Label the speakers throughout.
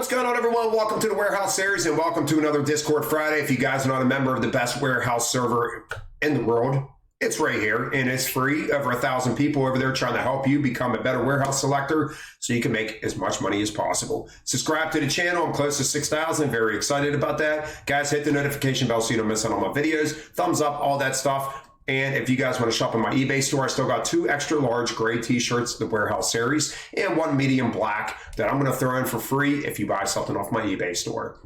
Speaker 1: What's going on, everyone? Welcome to the Warehouse Series and welcome to another Discord Friday. If you guys are not a member of the best warehouse server in the world, it's right here and it's free. Over 1,000 people over there trying to help you become a better warehouse selector so you can make as much money as possible. Subscribe to the channel. I'm close to 6,000. Very excited about that. Guys, hit the notification bell so you don't miss out on my videos. Thumbs up, all that stuff. And if you guys want to shop in my eBay store, I still got 2 extra large gray t-shirts, the Warehouse Series, and 1 medium black that I'm going to throw in for free if you buy something off my eBay store.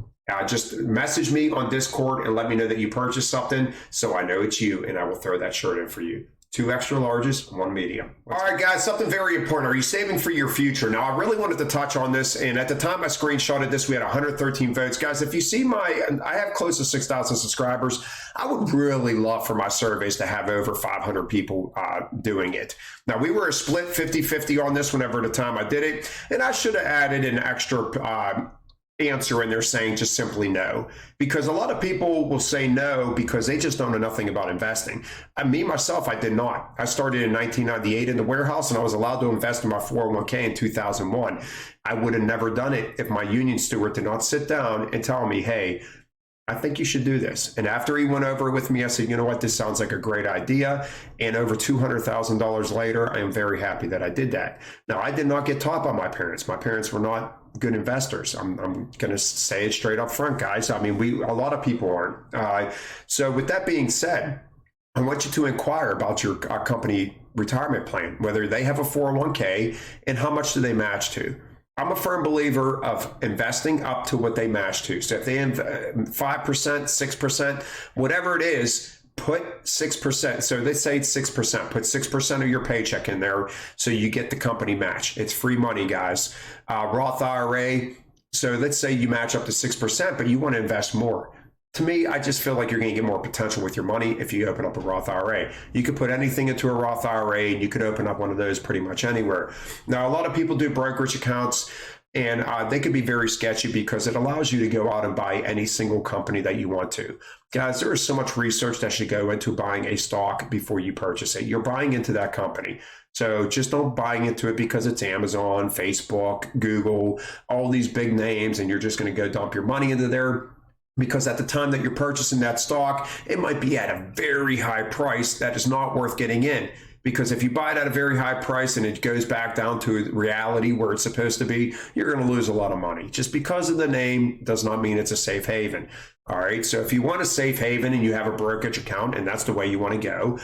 Speaker 1: Just message me on Discord and let me know that you purchased something so I know it's you, and I will throw that shirt in for you. 2 extra larges, 1 medium. All right, guys, something very important. Are you saving for your future? Now, I really wanted to touch on this, and at the time I screenshotted this, we had 113 votes. Guys, if you see I have close to 6,000 subscribers. I would really love for my surveys to have over 500 people doing it. Now, we were a split 50-50 on this whenever the time I did it, and I should have added an extra answer in there saying just simply no, because a lot of people will say no because they just don't know nothing about investing. Me myself, I did not. I started in 1998 in the warehouse and I was allowed to invest in my 401k in 2001. I would have never done it if my union steward did not sit down and tell me, hey, I think you should do this. And after he went over it with me, I said, you know what, this sounds like a great idea. And over $200,000 later, I am very happy that I did that. Now, I did not get taught by my parents. My parents were not good investors. I'm going to say it straight up front, guys. I mean, a lot of people aren't. So with that being said, I want you to inquire about your company retirement plan, whether they have a 401k and how much do they match to. I'm a firm believer of investing up to what they match to. So if they have 5%, 6%, whatever it is, put 6%. So they say it's 6%. Put 6% of your paycheck in there so you get the company match. It's free money, guys. Roth IRA. So let's say you match up to 6%, but you want to invest more. To me, I just feel like you're going to get more potential with your money if you open up a Roth IRA. You could put anything into a Roth IRA and you could open up one of those pretty much anywhere. Now, a lot of people do brokerage accounts and they can be very sketchy because it allows you to go out and buy any single company that you want to. Guys, there is so much research that should go into buying a stock before you purchase it. You're buying into that company. So just don't buy into it because it's Amazon, Facebook, Google, all these big names, and you're just going to go dump your money into there. Because at the time that you're purchasing that stock, it might be at a very high price that is not worth getting in. Because if you buy it at a very high price and it goes back down to reality where it's supposed to be, you're going to lose a lot of money. Just because of the name does not mean it's a safe haven. All right. So if you want a safe haven and you have a brokerage account and that's the way you want to go,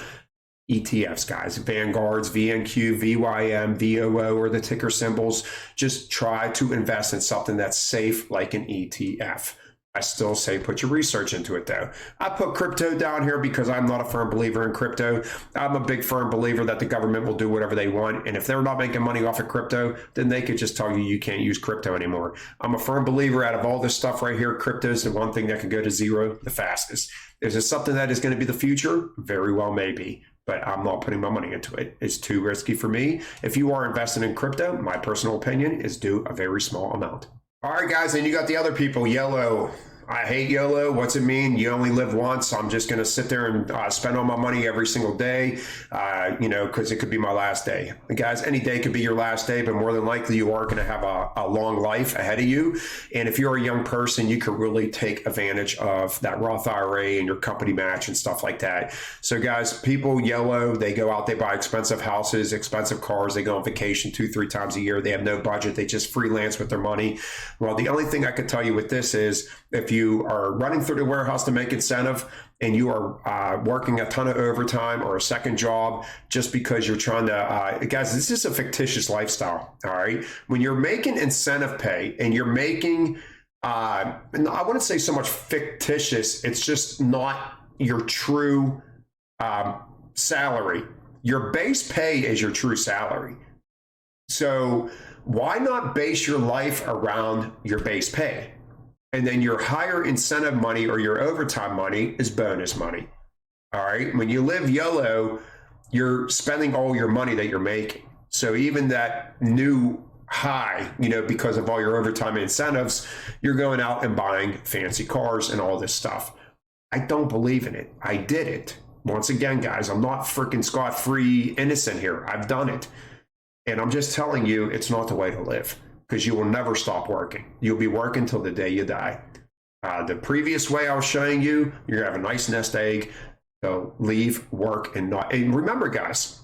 Speaker 1: ETFs, guys, Vanguards, VNQ, VYM, VOO, or the ticker symbols, just try to invest in something that's safe like an ETF. I still say put your research into it, though. I put crypto down here because I'm not a firm believer in crypto. I'm a big firm believer that the government will do whatever they want. And if they're not making money off of crypto, then they could just tell you you can't use crypto anymore. I'm a firm believer out of all this stuff right here, crypto is the one thing that can go to zero the fastest. Is it something that is going to be the future? Very well, maybe. But I'm not putting my money into it. It's too risky for me. If you are investing in crypto, my personal opinion is do a very small amount. All right, guys, and you got the other people, YOLO. I hate YOLO. What's it mean? You only live once. So I'm just going to sit there and spend all my money every single day, because it could be my last day. And guys, any day could be your last day, but more than likely you are going to have a long life ahead of you. And if you're a young person, you could really take advantage of that Roth IRA and your company match and stuff like that. So guys, people YOLO, they go out, they buy expensive houses, expensive cars, they go on vacation 2-3 times a year. They have no budget. They just freelance with their money. Well, the only thing I could tell you with this is if you are running through the warehouse to make incentive and you are working a ton of overtime or a second job just because you're trying to, guys, this is a fictitious lifestyle, all right? When you're making incentive pay and you're making, and I wouldn't say so much fictitious, it's just not your true salary. Your base pay is your true salary. So why not base your life around your base pay? And then your higher incentive money or your overtime money is bonus money. All right. When you live YOLO, you're spending all your money that you're making. So even that new high, because of all your overtime incentives, you're going out and buying fancy cars and all this stuff. I don't believe in it. I did it. Once again, guys, I'm not freaking scot-free innocent here. I've done it. And I'm just telling you, it's not the way to live. because you will never stop working. You'll be working till the day you die. The previous way I was showing you, you're gonna have a nice nest egg. So leave, work, and not. And remember, guys,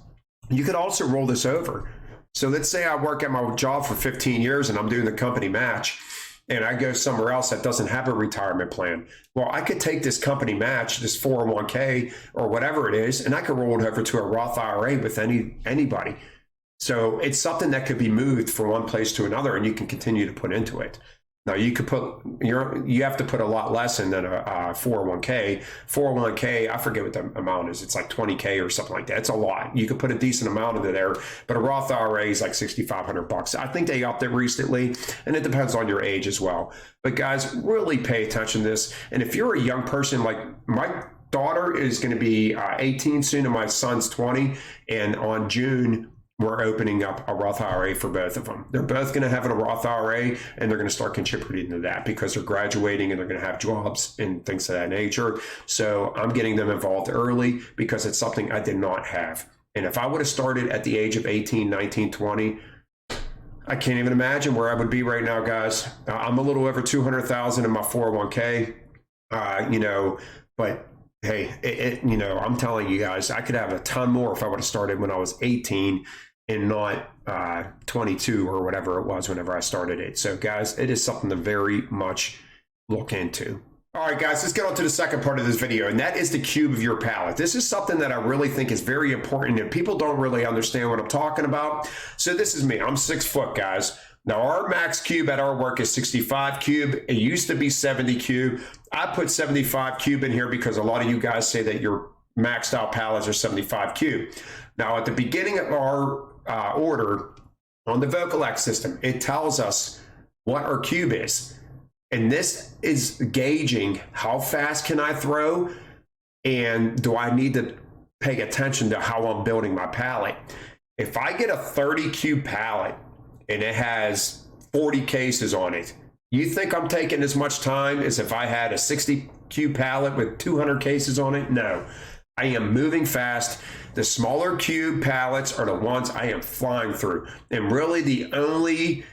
Speaker 1: you could also roll this over. So let's say I work at my job for 15 years and I'm doing the company match, and I go somewhere else that doesn't have a retirement plan. Well, I could take this company match, this 401k or whatever it is, and I could roll it over to a Roth IRA with anybody. So it's something that could be moved from one place to another, and you can continue to put into it. Now you could you have to put a lot less in than a 401k. 401k, I forget what the amount is. It's like 20k or something like that. It's a lot. You could put a decent amount into there, but a Roth IRA is like $6,500. I think they upped it recently, and it depends on your age as well. But guys, really pay attention to this. And if you're a young person, like my daughter is going to be 18 soon, and my son's 20, and on June, we're opening up a Roth IRA for both of them. They're both going to have a Roth IRA, and they're going to start contributing to that because they're graduating and they're going to have jobs and things of that nature. So I'm getting them involved early because it's something I did not have. And if I would have started at the age of 18, 19, 20, I can't even imagine where I would be right now, guys. I'm a little over 200,000 in my 401k, but hey, I'm telling you guys, I could have a ton more if I would have started when I was 18 and not 22 or whatever it was whenever I started it. So guys, it is something to very much look into. All right, guys, let's get on to the second part of this video, and that is the cube of your pallet. This is something that I really think is very important, and people don't really understand what I'm talking about. So this is me. I'm 6 foot, guys. Now, our max cube at our work is 65 cube. It used to be 70 cube. I put 75 cube in here because a lot of you guys say that your maxed out pallets are 75 cube. Now, at the beginning of our order on the Vocalex system, it tells us what our cube is. And this is gauging how fast can I throw, and do I need to pay attention to how I'm building my pallet. If I get a 30 cube pallet and it has 40 cases on it, you think I'm taking as much time as if I had a 60 cube pallet with 200 cases on it? No, I am moving fast. The smaller cube pallets are the ones I am flying through. And really the only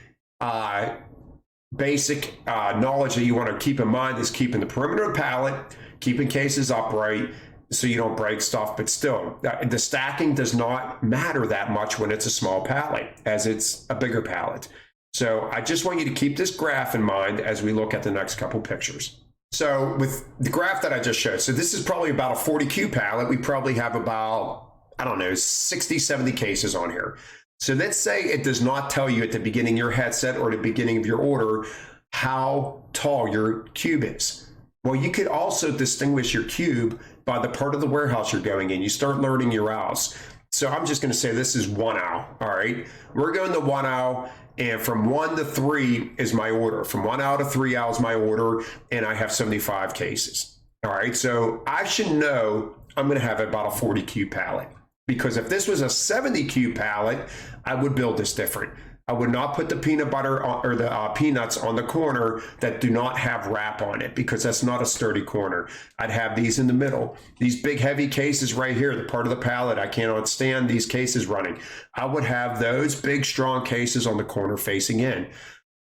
Speaker 1: basic knowledge that you want to keep in mind is keeping the perimeter of the pallet, keeping cases upright so you don't break stuff. But still, the stacking does not matter that much when it's a small pallet as it's a bigger pallet. So I just want you to keep this graph in mind as we look at the next couple pictures. So with the graph that I just showed, so this is probably about a 40 cube pallet. We probably have about, I don't know, 60, 70 cases on here. So let's say it does not tell you at the beginning of your headset or the beginning of your order how tall your cube is. Well, you could also distinguish your cube by the part of the warehouse you're going in. You start learning your aisles. So I'm just going to say this is 1 aisle. All right, we're going to 1 aisle, and from 1 to 3 is my order. From 1 aisle to 3 aisles my order, and I have 75 cases. All right, so I should know I'm going to have about a 40 cube pallet. Because if this was a 70 cube pallet, I would build this different. I would not put the peanut butter or the peanuts on the corner that do not have wrap on it, because that's not a sturdy corner. I'd have these in the middle. These big heavy cases right here, the part of the pallet, I cannot stand these cases running. I would have those big strong cases on the corner facing in.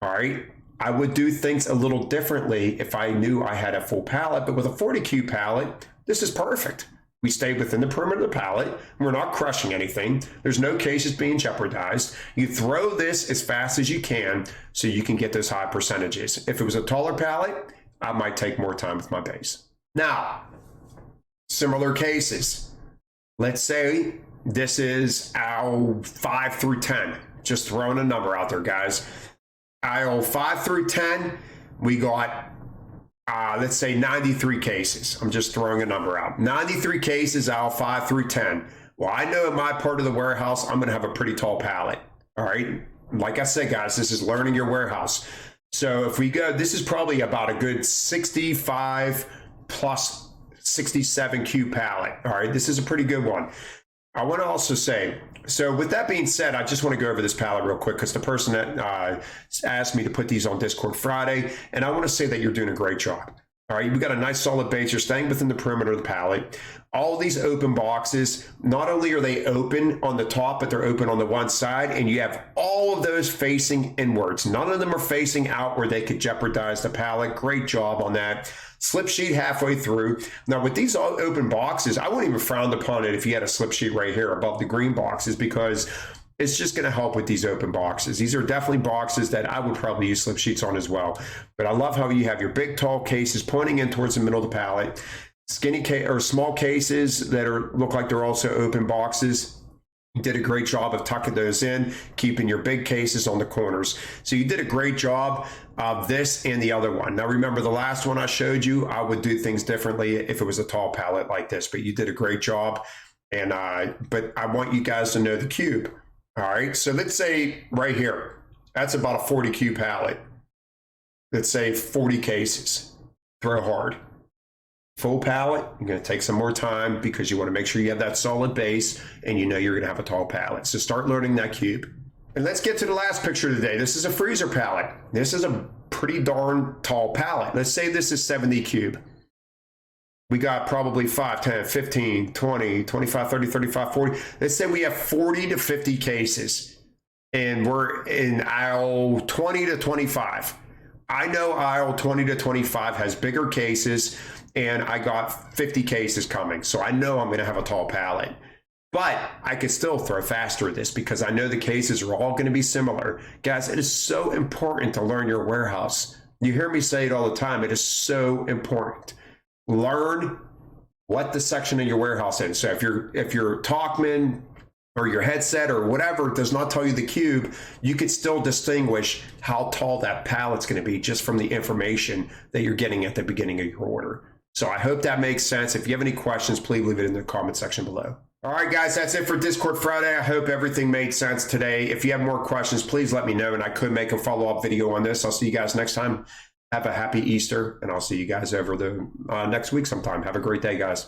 Speaker 1: All right. I would do things a little differently if I knew I had a full pallet, but with a 40 cube pallet, this is perfect. We stay within the perimeter of the pallet. We're not crushing anything. There's no cases being jeopardized. You throw this as fast as you can so you can get those high percentages. If it was a taller pallet, I might take more time with my base. Now, similar cases. Let's say this is aisle 5 through 10. Just throwing a number out there, guys. Aisle 5 through 10, we got let's say 93 cases. I'm just throwing a number out. 93 cases, aisle 5 through 10. Well, I know in my part of the warehouse, I'm going to have a pretty tall pallet. All right. Like I said, guys, this is learning your warehouse. So if we go, this is probably about a good 65 plus 67 cube pallet. All right. This is a pretty good one. I want to also say, so with that being said, I just want to go over this pallet real quick because the person that asked me to put these on Discord Friday, and I want to say that you're doing a great job. All right, we got a nice solid base. You're staying within the perimeter of the pallet. All these open boxes, not only are they open on the top, but they're open on the one side, and you have all of those facing inwards. None of them are facing out where they could jeopardize the pallet. Great job on that. Slip sheet halfway through. Now with these open boxes, I wouldn't even frown upon it if you had a slip sheet right here above the green boxes, because it's just going to help with these open boxes. These are definitely boxes that I would probably use slip sheets on as well. But I love how you have your big, tall cases pointing in towards the middle of the pallet. Skinny or small cases that look like they're also open boxes. You did a great job of tucking those in, keeping your big cases on the corners. So you did a great job of this and the other one. Now remember, the last one I showed you, I would do things differently if it was a tall pallet like this, but you did a great job. And but I want you guys to know the cube. All right, so let's say right here, that's about a 40 cube pallet. Let's say 40 cases, throw hard. Full pallet, you're gonna take some more time because you wanna make sure you have that solid base and you know you're gonna have a tall pallet. So start loading that cube. And let's get to the last picture today. This is a freezer pallet. This is a pretty darn tall pallet. Let's say this is 70 cube. We got probably 5, 10, 15, 20, 25, 30, 35, 40. Let's say we have 40 to 50 cases and we're in aisle 20 to 25. I know aisle 20 to 25 has bigger cases and I got 50 cases coming. So I know I'm going to have a tall pallet, but I could still throw faster at this because I know the cases are all going to be similar. Guys, it is so important to learn your warehouse. You hear me say it all the time. It is so important. Learn what the section of your warehouse is. So if your Talkman or your headset or whatever does not tell you the cube, you could still distinguish how tall that pallet's going to be just from the information that you're getting at the beginning of your order. So I hope that makes sense. If you have any questions, please leave it in the comment section below. All right, guys, that's it for Discord Friday. I hope everything made sense today. If you have more questions, please let me know, and I could make a follow-up video on this. I'll see you guys next time. Have a happy Easter, and I'll see you guys over the next week sometime. Have a great day, guys.